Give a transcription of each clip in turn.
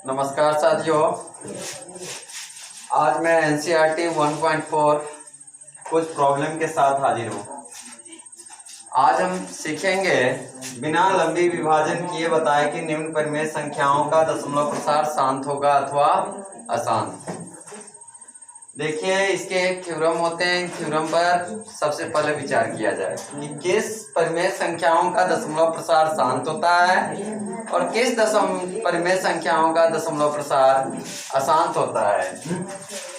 नमस्कार साथियों, आज मैं एनसीईआरटी 1.4 कुछ प्रॉब्लम के साथ हाजिर हूँ। आज हम सीखेंगे बिना लंबी विभाजन किए बताएं कि निम्न परिमेय संख्याओं का दशमलव प्रसार शांत होगा अथवा अशांत। देखिए, इसके एक थ्योरम होते हैं। थ्योरम पर सबसे पहले विचार किया जाए कि किस परिमेय संख्याओं का दशमलव प्रसार शांत होता है और किस परिमेय संख्याओं का दशमलव प्रसार अशांत होता है।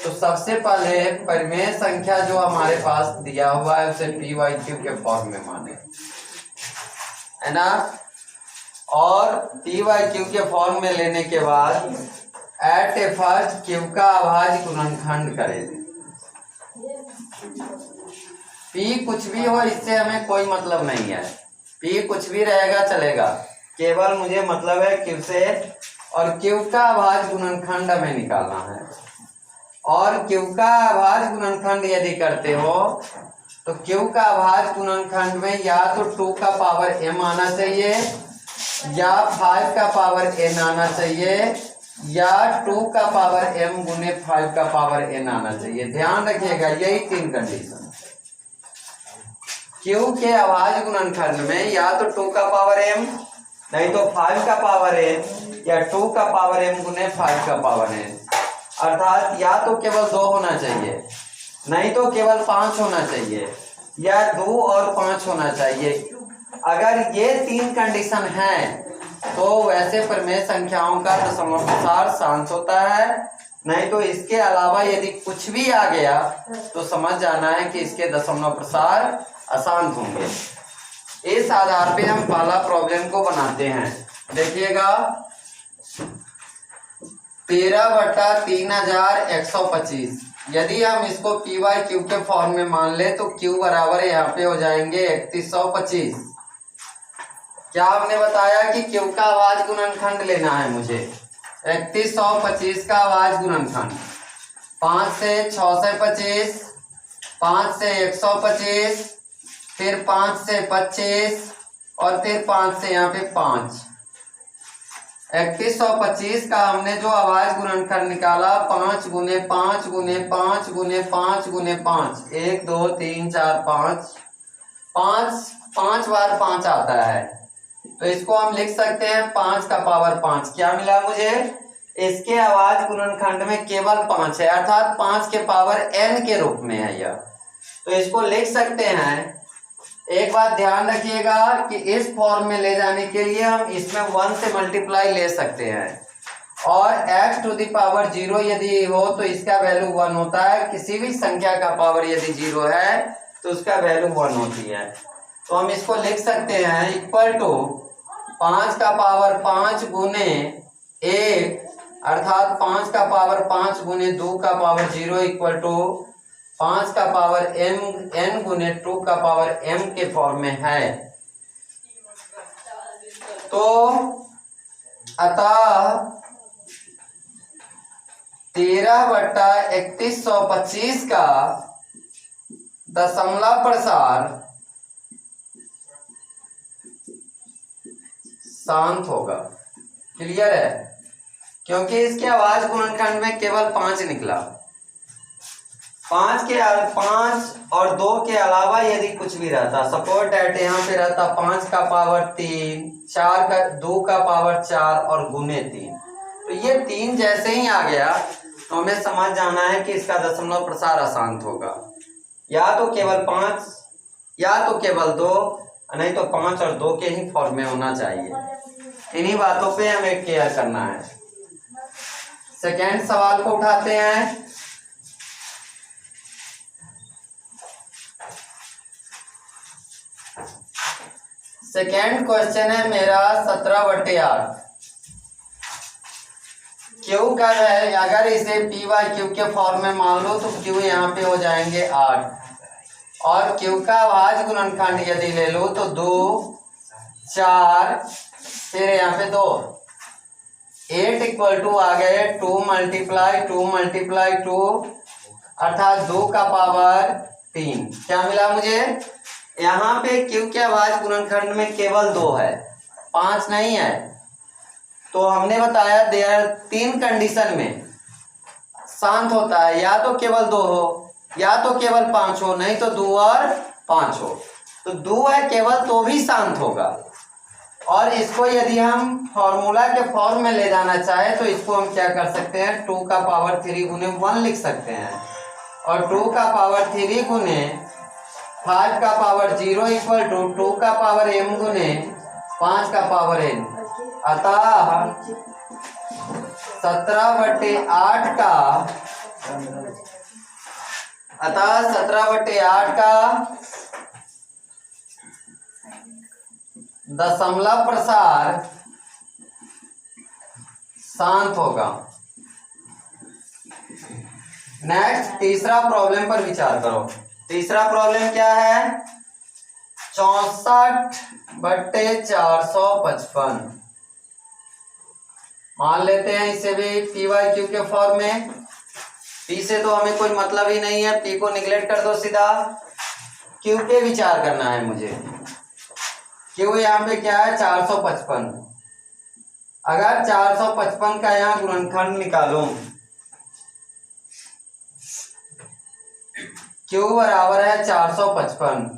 तो सबसे पहले परिमेय संख्या जो हमारे पास दिया हुआ है उसे पी वाई क्यू के फॉर्म में माने, है ना। और पी वाई क्यू के फॉर्म में लेने के बाद एट ए फर्स्ट क्यू का अभाज्य गुणनखंड करें। पी कुछ भी हो, इससे हमें कोई मतलब नहीं है। पी कुछ भी रहेगा चलेगा, केवल मुझे मतलब है क्यू से, और क्यू का अभाज्य गुणनखंड हमें निकालना है। और क्यू का अभाज्य गुणनखंड यदि करते हो तो क्यू का अभाज्य गुणनखंड में या तो 2 का पावर m आना चाहिए, या 5 का पावर n आना चाहिए, या 2 का पावर m गुने 5 का पावर n आना चाहिए। ध्यान रखिएगा, यही 3 कंडीशन। Q के अभाज्य गुणनखंड में या तो 2 का पावर m, नहीं तो 5 का पावर n, या 2 का पावर m गुने 5 का पावर n। अर्थात या तो केवल 2 होना चाहिए, नहीं तो केवल 5 होना चाहिए, या 2 और 5 होना चाहिए। अगर ये 3 कंडीशन हैं तो वैसे परिमेय संख्याओं का दशमलव प्रसार शांत होता है। नहीं तो इसके अलावा यदि कुछ भी आ गया तो समझ जाना है कि इसके दशमलव प्रसार अशांत होंगे। इस आधार पे हम पहला प्रॉब्लम को बनाते हैं। देखिएगा, 13/3125 यदि हम इसको पी वाई क्यू के फॉर्म में मान ले तो क्यू बराबर यहाँ पे हो जाएंगे 3125। क्या हमने बताया कि क्यू का अभाज्य गुणनखंड लेना है मुझे। 3125 का अभाज्य गुणनखंड 5 से 6 से 25, 5 से 125, फिर 5 से 25 और फिर 5 से यहाँ पे 5। 3125 का हमने जो अभाज्य गुणनखंड निकाला 5 गुने 5 गुने 5 गुने 5 गुने 5, 1 2 3 4 5, 5 बार 5 आता है। तो इसको हम लिख सकते हैं 5 का पावर 5। क्या मिला मुझे? इसके अभाज्य गुणनखंड में केवल 5 है, अर्थात 5 के पावर n के रूप में है यह। तो इसको लिख सकते हैं। एक बात ध्यान रखिएगा कि इस फॉर्म में ले जाने के लिए हम इसमें 1 से मल्टीप्लाई ले सकते हैं, और x टू द पावर 0 यदि हो तो इसका वैल्यू 1 होता है। किसी भी संख्या का पावर यदि 0 है तो उसका वैल्यू 1 होती है। तो हम इसको लिख सकते हैं इक्वल टू 5 का पावर 5 गुने 1, अर्थात 5 का पावर 5 गुने 2 का पावर 0 इक्वल टू 5 का पावर n गुने 2 का पावर m के फॉर्म में है। तो अतः 13/3125 का दशमलव प्रसार शांत होगा। क्लियर है? क्योंकि इसके अभाज्य गुणनखंड में केवल 5 निकला। 5 और 2 के अलावा यदि कुछ भी रहता, सपोर्ट एट यहाँ पे रहता 5 का पावर 3, 4 का 2 का पावर 4 और गुने 3, तो ये 3 जैसे ही आ गया तो हमें समझ जाना है कि इसका दशमलव प्रसार अशांत होगा। या तो केवल 5, या तो केवल 2, नहीं तो 5 और 2 के ही फॉर्म में होना चाहिए। इन्हीं बातों पे हमें केयर करना है। सेकेंड सवाल को उठाते हैं। सेकेंड क्वेश्चन है मेरा 17/8। क्यू का है, अगर इसे पी वाई क्यू के फॉर्म में मान लो तो क्यू यहाँ पे हो जाएंगे 8, और क्यू का अभाज्य गुणनखंड यदि ले लो तो 2 4 फिर यहाँ पे 2, 8 इक्वल टू आ गए 2 मल्टीप्लाई 2 मल्टीप्लाई 2, अर्थात 2 का पावर 3। क्या मिला मुझे? यहाँ पे क्यू के अभाज्य गुणनखंड में केवल 2 है, 5 नहीं है। तो हमने बताया देयर 3 कंडीशन में शांत होता है, या तो केवल 2 हो, या तो केवल 5 हो, नहीं तो 2 और 5 हो। तो 2 है केवल तो भी शांत होगा। और इसको यदि हम फॉर्मूला के फॉर्म में ले जाना चाहे तो इसको हम क्या कर सकते हैं, 2 का पावर 3 गुने 1 लिख सकते हैं, और 2 का पावर 3 गुने 5 का पावर 0 इक्वल टू 2 का पावर m गुने 5 का पावर n। अतः 17/8 का दशमलव प्रसार शांत होगा। नेक्स्ट तीसरा प्रॉब्लम पर विचार करो। तीसरा प्रॉब्लम क्या है, 64/455। मान लेते हैं इसे भी पी वाई क्यू के फॉर्म में। पी से तो हमें कोई मतलब ही नहीं है, पी को निगलेक्ट कर दो, सीधा क्यू पे विचार करना है मुझे। क्यू यहाँ पे क्या है, 455। अगर 455 का यहाँ गुणनखंड निकालूं, क्यू बराबर है 455।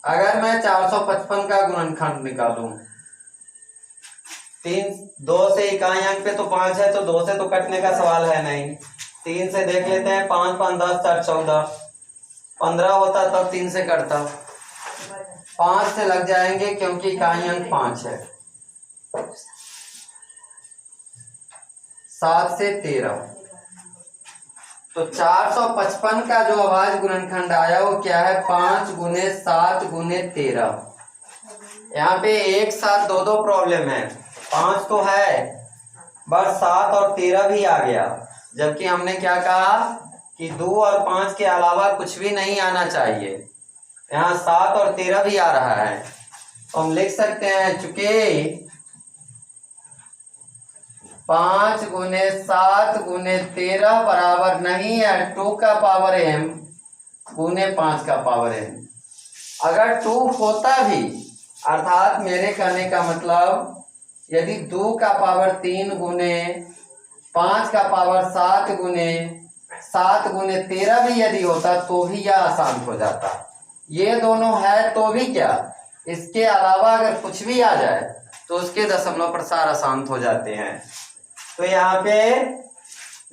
अगर मैं 455 का गुणनखंड निकालूं, 2 से इकाई अंक पे तो 5 है, तो 2 से तो कटने का सवाल है नहीं। 3 से देख लेते हैं, 5 5 10 4 14, 15 होता तब 3 से कटता। 5 से लग जाएंगे क्योंकि इकाई अंक 5 है। 7 से 13, तो 455 का जो अभाज्य गुणनखंड आया वो क्या है, 5 गुने 7 गुने 13। यहाँ पे एक साथ 2 प्रॉब्लम है। 5 तो है, बस 7 और 13 भी आ गया, जबकि हमने क्या कहा कि 2 और 5 के अलावा कुछ भी नहीं आना चाहिए। यहाँ 7 और 13 भी आ रहा है, तो हम लिख सकते हैं चूंकि 5 गुने 7 गुने 13 बराबर नहीं है 2 का पावर m गुने 5 का पावर n। अगर 2 होता भी, अर्थात मेरे कहने का मतलब यदि 2 का पावर 3 गुने 5 का पावर 7 गुने 13 भी यदि होता तो भी यह आसान हो जाता। ये दोनों है तो भी क्या, इसके अलावा अगर कुछ भी आ जाए तो उसके दशमलव प्रसार अशांत हो जाते हैं। तो यहाँ पे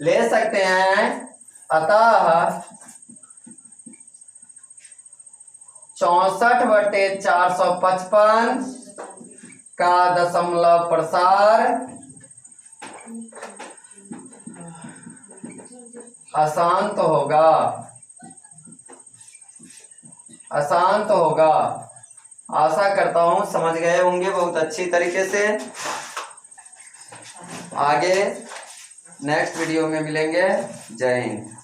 ले सकते हैं, अतः 64/455 का दशमलव प्रसार अशांत होगा। अशांत होगा। आशा करता हूं समझ गए होंगे बहुत अच्छी तरीके से। आगे नेक्स्ट वीडियो में मिलेंगे। जय हिंद।